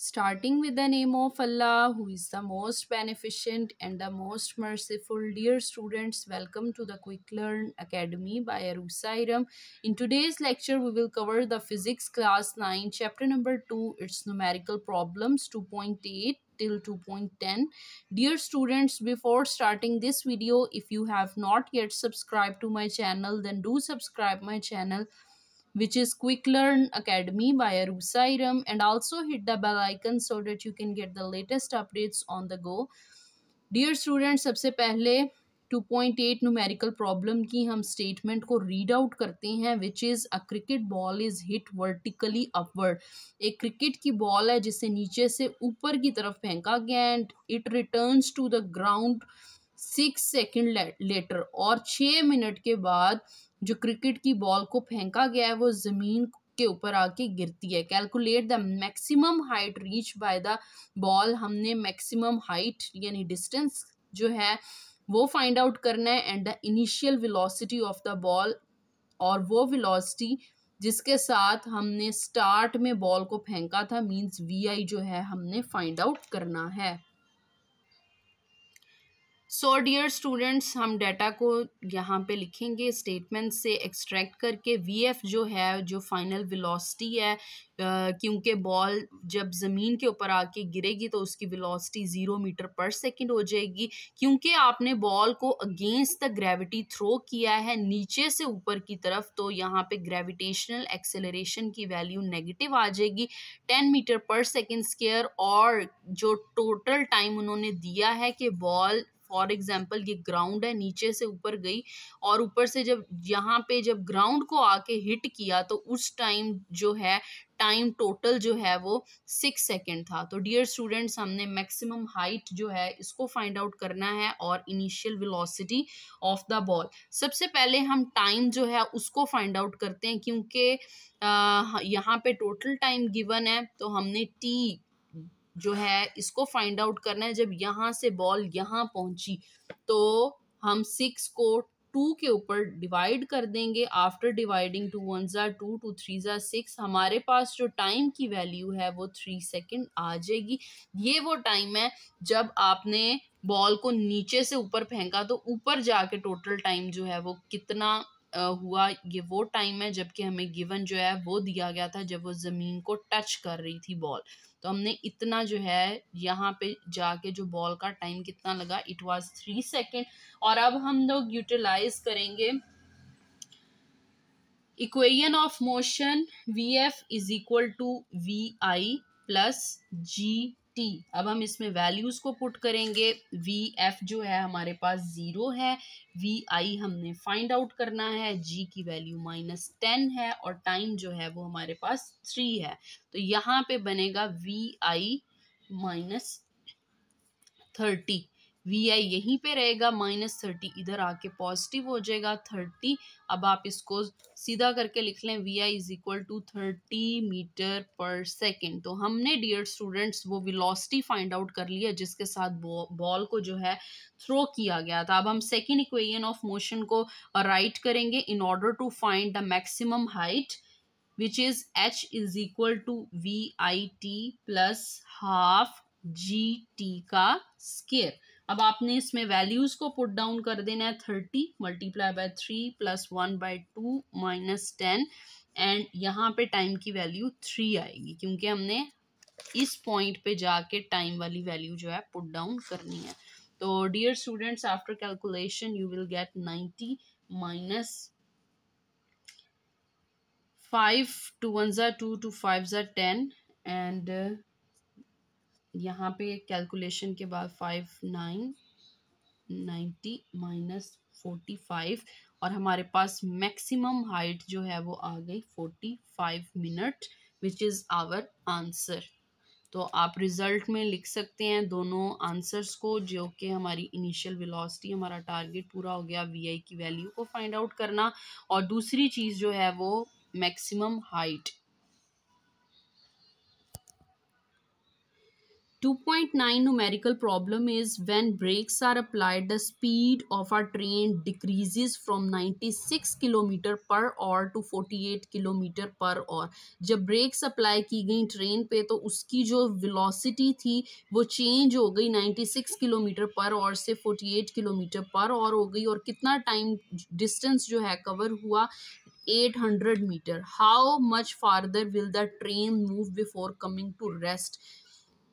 Starting with the name of Allah, who is the most beneficent and the most merciful. Dear students, welcome to the Quick Learn Academy by Arusairam. In today's lecture, we will cover the Physics Class 9, Chapter number 2, its numerical problems 2.8 till 2.10. Dear students, before starting this video, if you have not yet subscribed to my channel, then do subscribe my channel, which is Quick Learn Academy by Arusairam, and also hit the bell icon so that you can get the latest updates on the go. Dear students, सबसे पहले 2.8 numerical problem की हम statement को read out करते हैं, which is a cricket ball is hit vertically upward. एक cricket की ball है जिसे नीचे से ऊपर की तरफ फेंका गया and it returns to the ground 6 second later, और 6 मिनट के बाद जो क्रिकेट की बॉल को फेंका गया है वो ज़मीन के ऊपर आके गिरती है. Calculate the maximum height reach by the ball. हमने मैक्सिमम हाइट यानी डिस्टेंस जो है वो फाइंड आउट करना है, and the initial velocity of the ball, और वो वेलोसिटी जिसके साथ हमने स्टार्ट में बॉल को फेंका था, मींस वी जो है हमने फाइंड आउट करना है. सो डियर स्टूडेंट्स, हम डाटा को यहाँ पे लिखेंगे स्टेटमेंट से एक्सट्रैक्ट करके. वी एफ जो है जो फाइनल वेलोसिटी है, क्योंकि बॉल जब ज़मीन के ऊपर आके गिरेगी तो उसकी वेलोसिटी 0 मीटर पर सेकेंड हो जाएगी. क्योंकि आपने बॉल को अगेंस्ट द ग्रेविटी थ्रो किया है नीचे से ऊपर की तरफ, तो यहाँ पे ग्रेविटेशनल एक्सेलरेशन की वैल्यू नेगेटिव आ जाएगी 10 मीटर पर सेकेंड स्क्वायर. और जो टोटल टाइम उन्होंने दिया है कि बॉल फॉर एग्जाम्पल ये ग्राउंड है, नीचे से ऊपर गई और ऊपर से जब यहाँ पे जब ग्राउंड को आके हिट किया तो उस टाइम जो है टाइम टोटल जो है वो 6 सेकेंड था. तो डियर स्टूडेंट्स, हमने मैक्सिमम हाइट जो है इसको फाइंड आउट करना है और initial velocity of the ball. सबसे पहले हम टाइम जो है उसको फाइंड आउट करते हैं, क्योंकि यहाँ पे टोटल टाइम गिवन है तो हमने टी जो है इसको फाइंड आउट करना है. जब यहाँ से बॉल यहाँ पहुंची तो हम 6 को 2 के ऊपर डिवाइड कर देंगे. आफ्टर डिवाइडिंग 2 1 ज़ा 2 2 3 ज़ा 6, हमारे पास जो टाइम की वैल्यू है वो 3 सेकेंड आ जाएगी. ये वो टाइम है जब आपने बॉल को नीचे से ऊपर फेंका, तो ऊपर जाके टोटल टाइम जो है वो कितना हुआ, ये वो टाइम है जबकि हमें गिवन जो है वो दिया गया था जब वो ज़मीन को टच कर रही थी बॉल. तो हमने इतना जो है यहाँ पे जाके जो बॉल का टाइम कितना लगा, इट वाज 3 सेकेंड. और अब हम लोग यूटिलाइज करेंगे equation of motion. V f is equal to v i plus g t. अब हम इसमें वैल्यूज को पुट करेंगे. वी एफ जो है हमारे पास 0 है, वी आई हमने फाइंड आउट करना है, जी की वैल्यू -10 है, और टाइम जो है वो हमारे पास 3 है. तो यहाँ पे बनेगा वी आई -30. वी आई यहीं पे रहेगा, -30 इधर आके पॉजिटिव हो जाएगा 30. अब आप इसको सीधा करके लिख लें, v i is equal to 30 metre per second. तो हमने डियर स्टूडेंट्स वो वेलोसिटी फाइंड आउट कर लिया जिसके साथ बॉल को जो है थ्रो किया गया था. अब हम सेकेंड इक्वेशन ऑफ मोशन को राइट करेंगे in order to find the maximum height, which is h is equal to v i t plus half g t का स्क्वायर. अब आपने इसमें वैल्यूज को पुट डाउन कर देना है. 30 मल्टीप्लाई बाय 3 प्लस 1/2 -10, एंड यहाँ पे टाइम की वैल्यू 3 आएगी क्योंकि हमने इस पॉइंट पे जाके टाइम वाली वैल्यू जो है पुट डाउन करनी है. तो dear students, after calculation you will get 90 minus 5 2 1 ज़ा 2 2 5 ज़ा 10, एंड यहाँ पे कैलकुलेशन के बाद 5 9 90 -45, और हमारे पास मैक्सिमम हाइट जो है वो आ गई 45 minute, which is our answer. तो आप रिजल्ट में लिख सकते हैं दोनों आंसर्स को, जो कि हमारी इनिशियल वेलोसिटी, हमारा टारगेट पूरा हो गया वी आई की वैल्यू को फाइंड आउट करना, और दूसरी चीज़ जो है वो maximum height. 2.9 numerical problem is when brakes are applied, the speed of a train decreases from 96 kilometre per hour to 48 kilometre per hour. जब ब्रेक्स अप्लाई की गई ट्रेन पे तो उसकी जो वेलोसिटी थी वो चेंज हो गई 96 किलोमीटर पर आवर से 48 किलोमीटर पर आवर हो गई. और कितना टाइम डिस्टेंस जो है कवर हुआ, 800 metre. How much farther will the train move before coming to rest.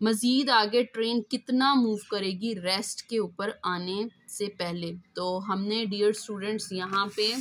मज़ीद आगे ट्रेन कितना मूव करेगी रेस्ट के ऊपर आने से पहले. तो हमने डियर स्टूडेंट्स यहाँ पे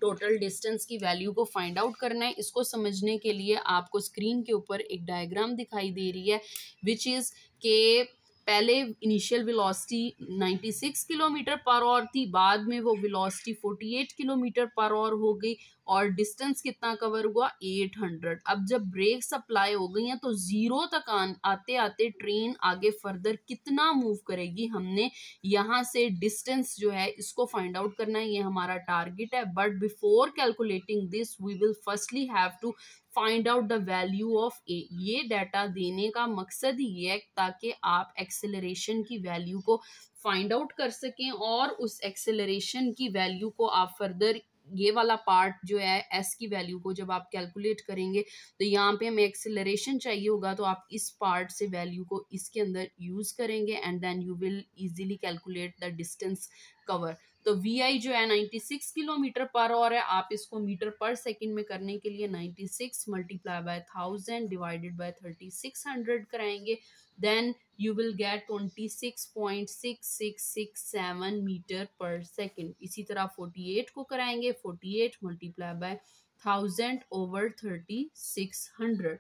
टोटल डिस्टेंस की वैल्यू को फाइंड आउट करना है. इसको समझने के लिए आपको स्क्रीन के ऊपर एक डायग्राम दिखाई दे रही है विच इज़ के पहले initial velocity 96 kilometre per hour थी, बाद में वो वेलोसिटी 48 किलोमीटर पर आवर हो गई और डिस्टेंस कितना कवर हुआ, 800. अब जब ब्रेक्स अप्लाई हो गई हैं तो ज़ीरो तक आते आते ट्रेन आगे फर्दर कितना मूव करेगी, हमने यहाँ से डिस्टेंस जो है इसको फाइंड आउट करना है. ये हमारा टारगेट है. But before calculating this we will firstly have to find out the value of a. ये डाटा देने का मकसद ही ये है ताकि आप एक्सेलरेशन की वैल्यू को फाइंड आउट कर सकें और उस एक्सेलरेशन की वैल्यू को आप फर्दर ये वाला पार्ट जो है एस की वैल्यू को जब आप कैलकुलेट करेंगे तो यहाँ पे हमें एक्सेलरेशन चाहिए होगा तो आप इस पार्ट से वैल्यू को इसके अंदर यूज करेंगे and then you will easily calculate the distance cover. तो वी आई जो है 96 किलोमीटर पर आवर है. आप इसको मीटर पर सेकंड में करने के लिए 96 मल्टीप्लाई बाय 1000 डिवाइडेड बाय 3600 कराएंगे. Then you will get 26.6667 metre per second. इसी तरह 48 को कराएंगे, 48 multiply by 1000 over 3600.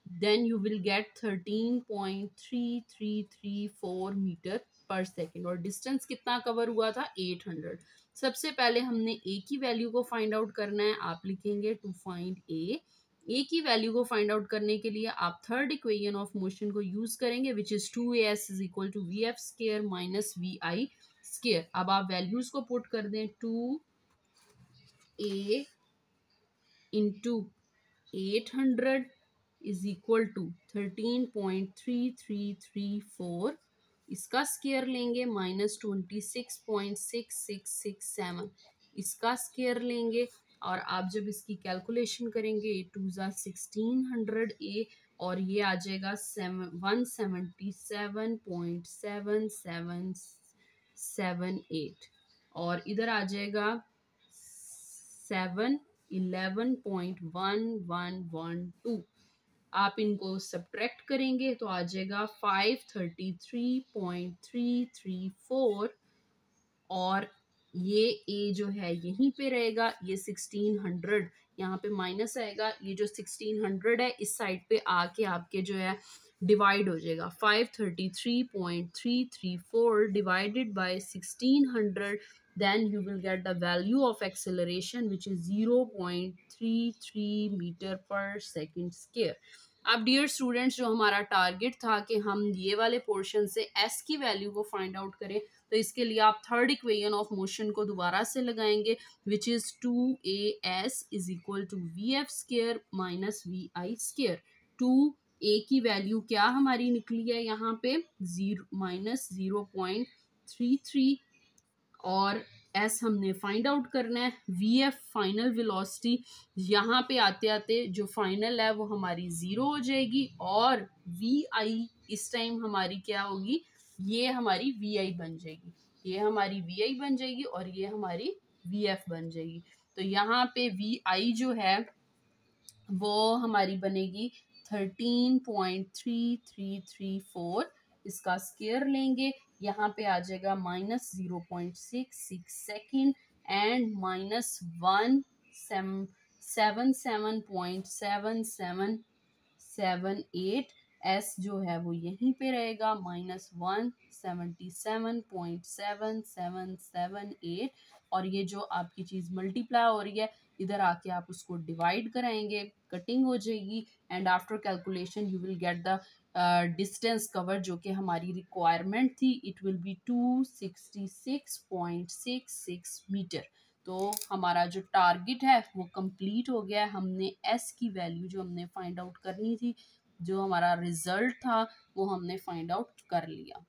Then you will get 13.3334 metre per second. और डिस्टेंस कितना कवर हुआ था, 800. सबसे पहले हमने ए की वैल्यू को फाइंड आउट करना है. आप लिखेंगे टू फाइंड ए की वैल्यू को फाइंड आउट करने के लिए आप थर्ड इक्वेशन ऑफ मोशन को यूज करेंगे which is 2as is equal to v f square minus v i square. अब आप वैल्यूज को पुट कर दें. 2a into 800 is equal to 13.3334. इसका स्केयर लेंगे माइनस 26.6667. इसका स्केयर लेंगे और आप जब इसकी कैलकुलेशन करेंगे 2 1600 ए और ये आ जाएगा 177.7778 और इधर आ जाएगा 711.1112. आप इनको सब्ट्रैक्ट करेंगे तो आ जाएगा 533.334 और ये ए जो है यहीं पे रहेगा. ये 1600 यहाँ पे माइनस आएगा. ये जो 1600 है इस साइड पे आके आपके जो है डिवाइड हो जाएगा. 533.334 divided by 1600. then you will get the value of acceleration which is 0.33 metre per second square. अब डियर स्टूडेंट्स जो हमारा टारगेट था कि हम ये वाले पोर्शन से एस की वैल्यू को फाइंड आउट करें तो इसके लिए आप थर्ड इक्वेशन ऑफ मोशन को दोबारा से लगाएंगे which is 2as is equal to v f square minus v i square. 2a की वैल्यू क्या हमारी निकली है यहाँ पे -0.33 और एस हमने फाइंड आउट करना है. वी एफ फाइनल वेलोसिटी यहाँ पे आते आते जो फाइनल है वो हमारी 0 हो जाएगी और वी आई इस टाइम हमारी क्या होगी, ये हमारी वी आई बन जाएगी. ये हमारी वी आई बन जाएगी और ये हमारी वी एफ बन जाएगी. तो यहाँ पे वी आई जो है वो हमारी बनेगी 13.3334. इसका स्केयर लेंगे, यहाँ पे आ जाएगा -0.66 सेकेंड एंड -177.7778. एस जो है वो यहीं पे रहेगा -177.7778 और ये जो आपकी चीज़ मल्टीप्लाई हो रही है इधर आके आप उसको डिवाइड कराएंगे, कटिंग हो जाएगी and after calculation you will get the distance cover जो कि हमारी रिक्वायरमेंट थी. It will be 266.66 metre. तो हमारा जो टारगेट है वो कंप्लीट हो गया है. हमने एस की वैल्यू जो हमने फाइंड आउट करनी थी जो हमारा रिजल्ट था वो हमने फाइंड आउट कर लिया।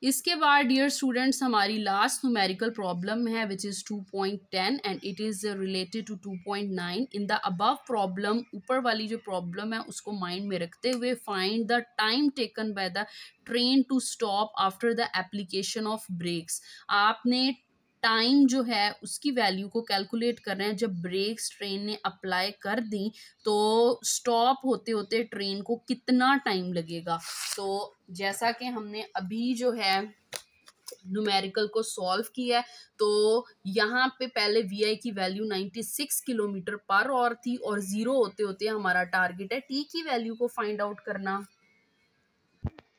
इसके बाद डियर स्टूडेंट्स हमारी लास्ट न्यूमेरिकल प्रॉब्लम है which is 2.10 and it is related to 2.9। In the above problem, ऊपर वाली जो प्रॉब्लम है उसको माइंड में रखते हुए find the time taken by the train to stop after the application of brakes. आपने टाइम जो है उसकी वैल्यू को कैलकुलेट कर रहे हैं जब ब्रेक्स ट्रेन ने अप्लाई कर दी तो स्टॉप होते होते ट्रेन को कितना टाइम लगेगा। तो जैसा कि हमने अभी जो है न्यूमेरिकल को सॉल्व किया है तो यहाँ पे पहले वी की वैल्यू 96 किलोमीटर पर आवर थी और ज़ीरो होते होते हमारा टारगेट है टी की वैल्यू को फाइंड आउट करना।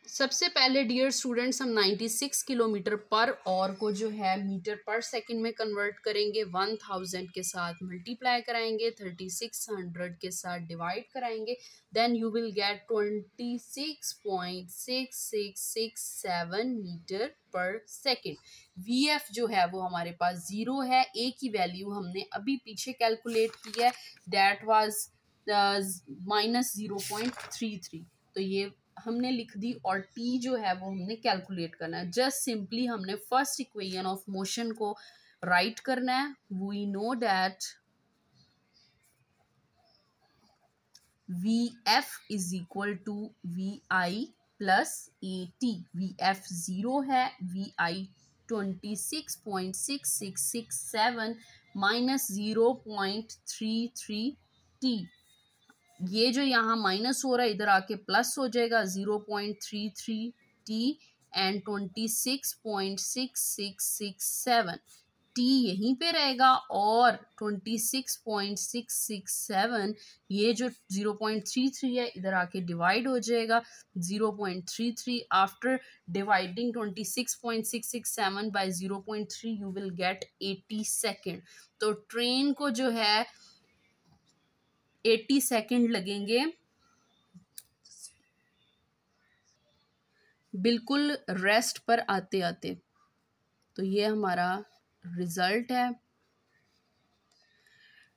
सबसे पहले डियर स्टूडेंट्स हम 96 किलोमीटर पर आवर को जो है मीटर पर सेकंड में कन्वर्ट करेंगे, 1000 के साथ मल्टीप्लाई कराएंगे, 3600 के साथ डिवाइड कराएंगे, then you will get 26.6667 metre per second. V f जो है वो हमारे पास ज़ीरो है, ए की वैल्यू हमने अभी पीछे कैलकुलेट की है, दैट वाज -0.33, तो ये हमने लिख दी और टी जो है वो हमने कैलकुलेट करना है। जस्ट सिंपली हमने फर्स्ट इक्वेशन ऑफ मोशन को राइट करना है। We know that v f is equal to v i plus a t. V f zero है, वी आई 26.6667 माइनस 0.33 टी। ये जो यहाँ माइनस हो रहा है इधर आके प्लस हो जाएगा, 0.33 टी एंड 26.6667 टी यहीं पे रहेगा और 26.667 ये जो 0.33 है इधर आके डिवाइड हो जाएगा, 0.33 after dividing 26.667 by 0.3 you will get 80 second. तो ट्रेन को जो है 80 सेकेंड लगेंगे बिल्कुल रेस्ट पर आते आते। तो ये हमारा रिजल्ट है।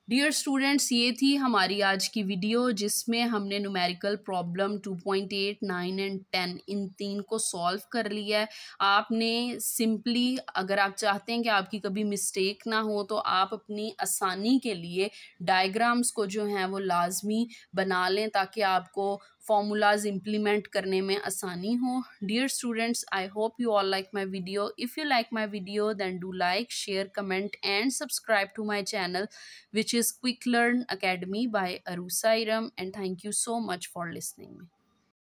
डियर स्टूडेंट्स, ये थी हमारी आज की वीडियो जिसमें हमने न्यूमेरिकल प्रॉब्लम 2.8, 9 एंड 10 इन तीन को सॉल्व कर लिया है। आपने सिंपली, अगर आप चाहते हैं कि आपकी कभी मिस्टेक ना हो तो आप अपनी आसानी के लिए डायग्राम्स को जो हैं वो लाजमी बना लें ताकि आपको formulas implement करने में आसानी हो। Dear students, I hope you all like my video. If you like my video, then do like, share, comment and subscribe to my channel, which is Quick Learn Academy by Arusa Iram, and thank you so much for listening me.